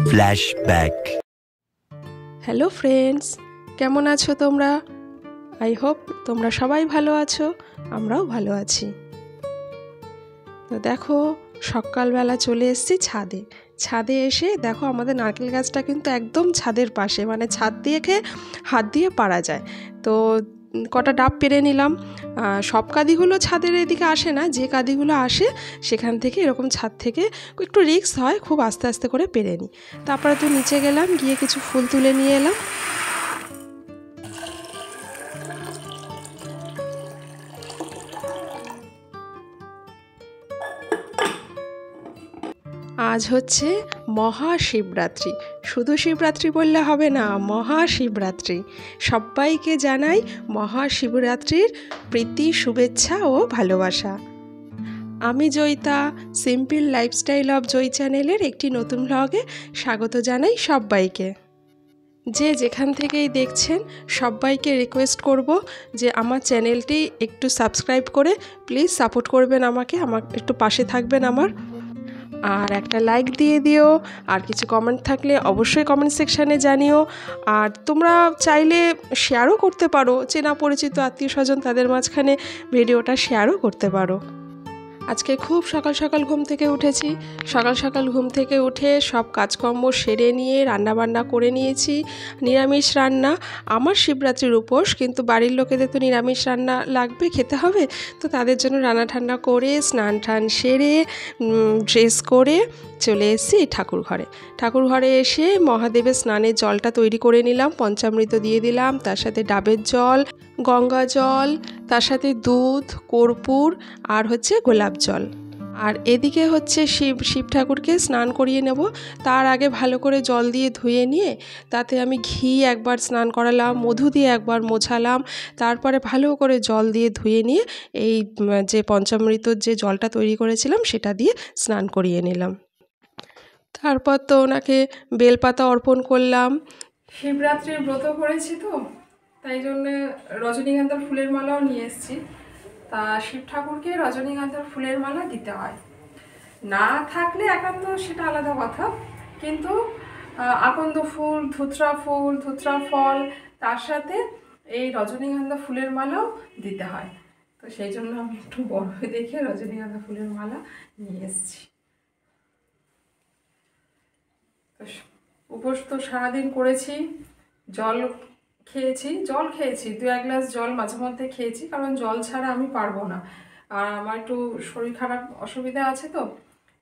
Flashback. Hello friends, কেমন আছো তোমরা? আই হোপ তোমরা সবাই ভালো আছো, আমরাও ভালো আছি। তো দেখো, সকালবেলা চলে এসেছি ছাদে এসে দেখো আমাদের নারকেল গাছটা কিন্তু একদম ছাদের পাশে, মানে ছাদ দিয়ে হাত দিয়ে পারা যায়। তো কটা ডাব পেরে নিলাম। সব কাঁদিগুলো ছাদের এদিকে আসে না, যে কাঁদিগুলো আসে সেখান থেকে এরকম ছাদ থেকে একটু রিস্ক হয়, খুব আস্তে আস্তে করে পেরে নিই। তারপরে তো নিচে গেলাম, গিয়ে কিছু ফুল তুলে নিয়ে এলাম। আজ হচ্ছে মহাশিবরাত্রি। শুধু শিবরাত্রি বললে হবে না, মহাশিবরাত্রি। সবাইকে জানাই মহাশিবরাত্রির প্রীতি, শুভেচ্ছা ও ভালোবাসা। আমি Joyita, simple lifestyle of joy চ্যানেলের একটি নতুন ব্লগে স্বাগত জানাই সবাইকে। যে যেখান থেকেই দেখছেন সবাইকে রিকোয়েস্ট করব যে আমার চ্যানেলটি একটু সাবস্ক্রাইব করে প্লিজ সাপোর্ট করবেন আমাকে, একটু পাশে থাকবেন আমার। আর একটা লাইক দিয়ে দিও, আর কিছু কমেন্ট থাকলে অবশ্যই কমেন্ট সেকশানে জানিও। আর তোমরা চাইলে শেয়ারও করতে পারো, চেনা পরিচিত আত্মীয় স্বজন তাদের মাঝখানে ভিডিওটা শেয়ারও করতে পারো। আজকে খুব সকাল সকাল ঘুম থেকে উঠেছি। সকাল ঘুম থেকে উঠে সব কাজকর্ম সেরে নিয়ে রান্নাবান্না করে নিয়েছি। নিরামিষ রান্না, আমার শিবরাত্রির উপোস, কিন্তু বাড়ির লোকেদের তো নিরামিষ রান্না লাগবে, খেতে হবে। তো তাদের জন্য রান্না ঠান্না করে স্নান টান সেরে ড্রেস করে চলে এসেছি ঠাকুর ঘরে এসে মহাদেবের স্নানের জলটা তৈরি করে নিলাম। পঞ্চামৃত দিয়ে দিলাম, তার সাথে ডাবের জল, গঙ্গা জল, তার সাথে দুধ, কর্পূর আর হচ্ছে গোলাপ জল। আর এদিকে হচ্ছে শিব ঠাকুরকে স্নান করিয়ে নেব। তার আগে ভালো করে জল দিয়ে ধুয়ে নিয়ে তাতে আমি ঘি একবার স্নান করালাম, মধু দিয়ে একবার মোছালাম, তারপরে ভালো করে জল দিয়ে ধুয়ে নিয়ে এই যে পঞ্চামৃতর যে জলটা তৈরি করেছিলাম সেটা দিয়ে স্নান করিয়ে নিলাম। তারপর তো ওনাকে বেলপাতা অর্পণ করলাম। শিবরাত্রির ব্রত করেছি তো, তাই জন্যে রজনীগন্ধার ফুলের মালাও নিয়ে এসেছি। তা শিব ঠাকুরকে রজনীগন্ধার ফুলের মালা দিতে হয়, না থাকলে একান্ত সেটা আলাদা কথা, কিন্তু আকন্দ ফুল, ধুতরা ফল, তার সাথে এই রজনীগন্ধা ফুলের মালাও দিতে হয়। তো সেই জন্য আমি একটু বড় হয়ে দেখে রজনীগন্ধা ফুলের মালা নিয়ে এসেছি। তো উপোস তো সারাদিন করেছি, জল খেয়েছি 2-1 গ্লাস জল মাঝে মধ্যে খেয়েছি, কারণ জল ছাড়া আমি পারবো না। আর আমার একটু শরীর খারাপ অসুবিধা আছে, তো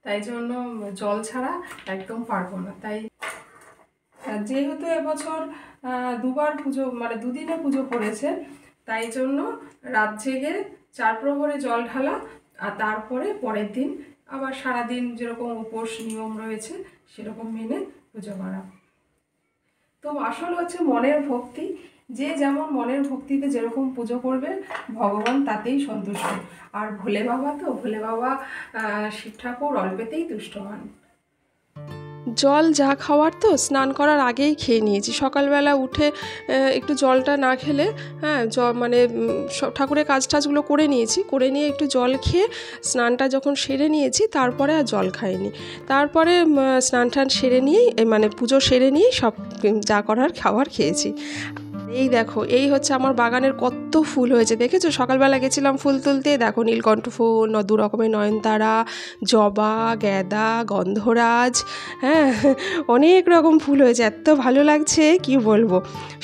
তাই জন্য জল ছাড়া একদম পারবো না। তাই যেহেতু এবছর 2বার পুজো, মানে 2 দিনে পুজো পড়েছে, তাই জন্য রাত জেগে 4 প্রহরে জল ঢালা, আর তারপরে পরের দিন আবার সারাদিন যেরকম উপোস নিয়ম রয়েছে সেরকম মেনে পুজো করা। তো আসল হচ্ছে মনের ভক্তি, যে যেমন মনের ভক্তিতে যেরকম পুজো করবে ভগবান তাতেই সন্তুষ্ট। আর ভোলে বাবা শিব ঠাকুর অল্পেতেই তুষ্ট হন। জল যা খাওয়ার তো স্নান করার আগেই খেয়ে নিয়েছি। সকালবেলা উঠে একটু জলটা না খেলে, মানে ঠাকুরের কাজগুলো করে নিয়ে একটু জল খেয়ে স্নানটা যখন সেরে নিয়েছি, তারপরে আর জল খাইনি। তারপরে স্নান টান সেরে নিয়েই, মানে পুজো সেরে নিয়েই সব যা করার খাওয়ার খেয়েছি। এই দেখো, এই হচ্ছে আমার বাগানের কত ফুল হয়েছে, দেখেছো? সকালবেলা গেছিলাম ফুল তুলতে, দেখো নীলকণ্ঠ ফুল, 2 রকমের নয়নতারা, জবা, গ্যাদা, গন্ধরাজ, অনেক রকম ফুল হয়েছে। এত ভালো লাগছে কি বলবো।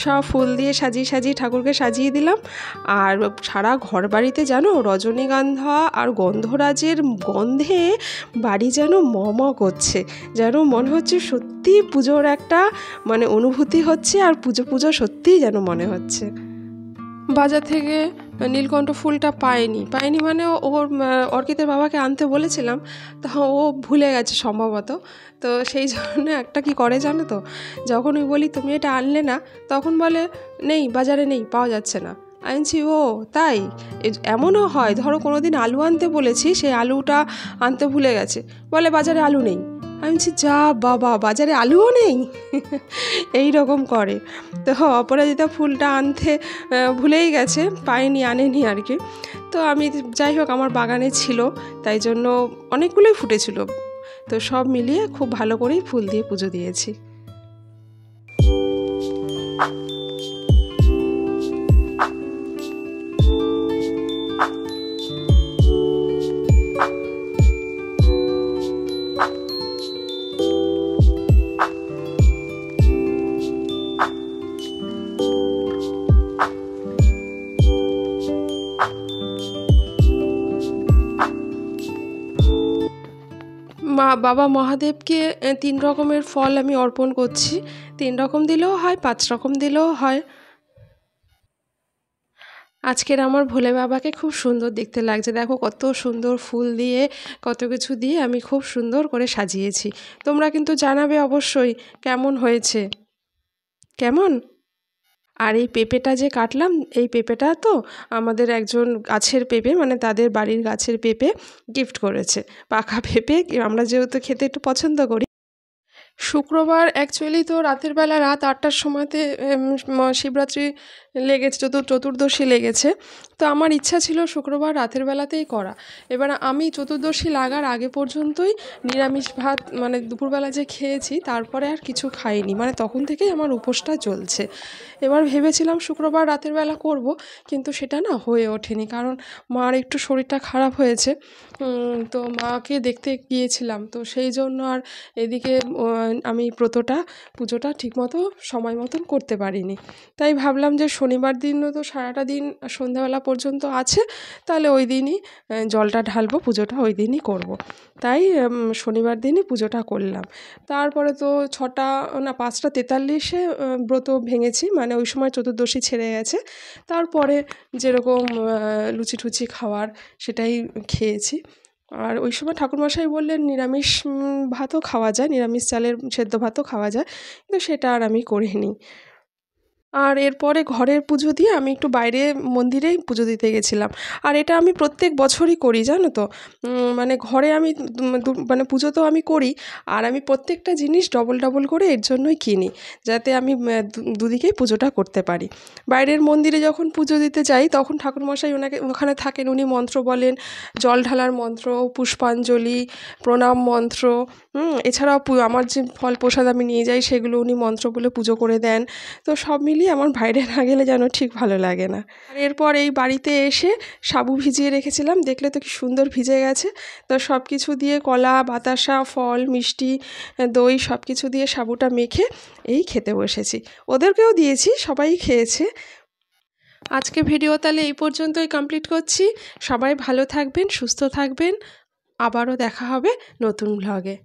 সব ফুল দিয়ে সাজিয়ে ঠাকুরকে সাজিয়ে দিলাম। আর সারা ঘর বাড়িতে জানো রজনীগন্ধা আর গন্ধরাজের গন্ধে বাড়ি যেন করছে, যেন মনে হচ্ছে সত্যি পুজোর একটা মানে অনুভূতি হচ্ছে, আর পুজো সত্যিই যেন মনে হচ্ছে। বাজার থেকে নীলকণ্ঠ ফুলটা পাইনি মানে ওর অর্কিতের বাবাকে আনতে বলেছিলাম, তা ও ভুলে গেছে সম্ভবত। তো সেই জন্য একটা কি করে জানো তো, যখন আমি বলি তুমি এটা আনলে না, তখন বলে নেই, বাজারে নেই, পাওয়া যাচ্ছে না। আনছি, ও তাই? এমনও হয়, ধরো কোনো দিন আলু আনতে বলেছি, সেই আলুটা আনতে ভুলে গেছে, বলে বাজারে আলু নেই। আমি বলছি যা বাবা, বাজারে আলুও নেই, এই রকম করে। তো অপরাজিতা ফুলটা আনতে ভুলেই গেছে, আনেনি আর কি। তো আমি যাই হোক, আমার বাগানে ছিল, তাই জন্য অনেকগুলোই ফুটেছিল, তো সব মিলিয়ে খুব ভালো করেই ফুল দিয়ে পুজো দিয়েছি। বাবা মহাদেবকে 3 রকমের ফল আমি অর্পণ করছি। 3 রকম দিলেও হয়, 5 রকম দিলেও হয়। আজকের আমার ভোলে বাবাকে খুব সুন্দর দেখতে লাগছে। দেখো কত সুন্দর ফুল দিয়ে, কত কিছু দিয়ে আমি খুব সুন্দর করে সাজিয়েছি। তোমরা কিন্তু জানাবে অবশ্যই কেমন হয়েছে। কেমন? আর এই পেঁপেটা যে কাটলাম, এই পেঁপেটা তো আমাদের একজন গাছের পেঁপে, মানে তাদের বাড়ির গাছের পেঁপে গিফট করেছে। পাকা পেঁপে আমরা যেহেতু খেতে একটু পছন্দ করি। শুক্রবার অ্যাকচুয়ালি তো রাতের বেলা রাত 8টার সময়তে শিবরাত্রি লেগেছে, চতুর্দশী লেগেছে। তো আমার ইচ্ছা ছিল শুক্রবার রাতের বেলাতেই করা। এবার আমি চতুর্দশী লাগার আগে পর্যন্তই নিরামিষ ভাত, মানে দুপুরবেলা যে খেয়েছি তারপরে আর কিছু খাইনি, মানে তখন থেকেই আমার উপোসটা চলছে। এবার ভেবেছিলাম শুক্রবার রাতের বেলা করব, কিন্তু সেটা না হয়ে ওঠেনি, কারণ মার একটু শরীরটা খারাপ হয়েছে। তো মাকে দেখতে গিয়েছিলাম, তো সেই জন্য আর এদিকে আমি পুজোটা ঠিকমতো সময় মতন করতে পারিনি। তাই ভাবলাম যে শনিবার দিনও তো সারাটা দিন সন্ধ্যাবেলা পর্যন্ত আছে, তাহলে ওই দিনই জলটা ঢালবো, পুজোটা ওই দিনই করব। তাই শনিবার দিনই পুজোটা করলাম। তারপরে তো 5টা 43-এ ব্রত ভেঙেছি, মানে ওই সময় চতুর্দশী ছেড়ে গেছে। তারপরে যেরকম লুচি টুচি খাওয়ার সেটাই খেয়েছি। আর ওই সময় ঠাকুরমশাই বললেন নিরামিষ ভাতও খাওয়া যায়, নিরামিষ চালের সেদ্ধ ভাতও খাওয়া যায়, কিন্তু সেটা আর আমি করিনি। আর এরপরে ঘরের পুজো দিয়ে আমি একটু বাইরে মন্দিরেই পুজো দিতে গেছিলাম। আর এটা আমি প্রত্যেক বছরই করি, জানো তো। মানে ঘরে আমি মানে পুজো তো আমি করি, আর আমি প্রত্যেকটা জিনিস ডবল ডবল করে এর জন্যই কিনি, যাতে আমি দুদিকেই পুজোটা করতে পারি। বাইরের মন্দিরে যখন পুজো দিতে যাই তখন ঠাকুরমশাই ওখানে থাকেন, উনি মন্ত্র বলেন, জল ঢালার মন্ত্র, পুষ্পাঞ্জলি, প্রণাম মন্ত্র, এছাড়াও আমার যে ফল প্রসাদ আমি নিয়ে যাই সেগুলো উনি মন্ত্র বলে পুজো করে দেন। তো সব মিলিয়ে আমার বাইরে না গেলে যেন ঠিক ভালো লাগে না। আর এরপর এই বাড়িতে এসে সাবু ভিজিয়ে রেখেছিলাম, দেখলে তো কি সুন্দর ভিজে গেছে। তো সব কিছু দিয়ে কলা, বাতাসা, ফল, মিষ্টি, দই সব কিছু দিয়ে সাবুটা মেখে এই খেতে বসেছি। ওদেরকেও দিয়েছি, সবাই খেয়েছে। আজকে ভিডিও তাহলে এই পর্যন্তই কমপ্লিট করছি। সবাই ভালো থাকবেন, সুস্থ থাকবেন। আবারও দেখা হবে নতুন ভ্লগে।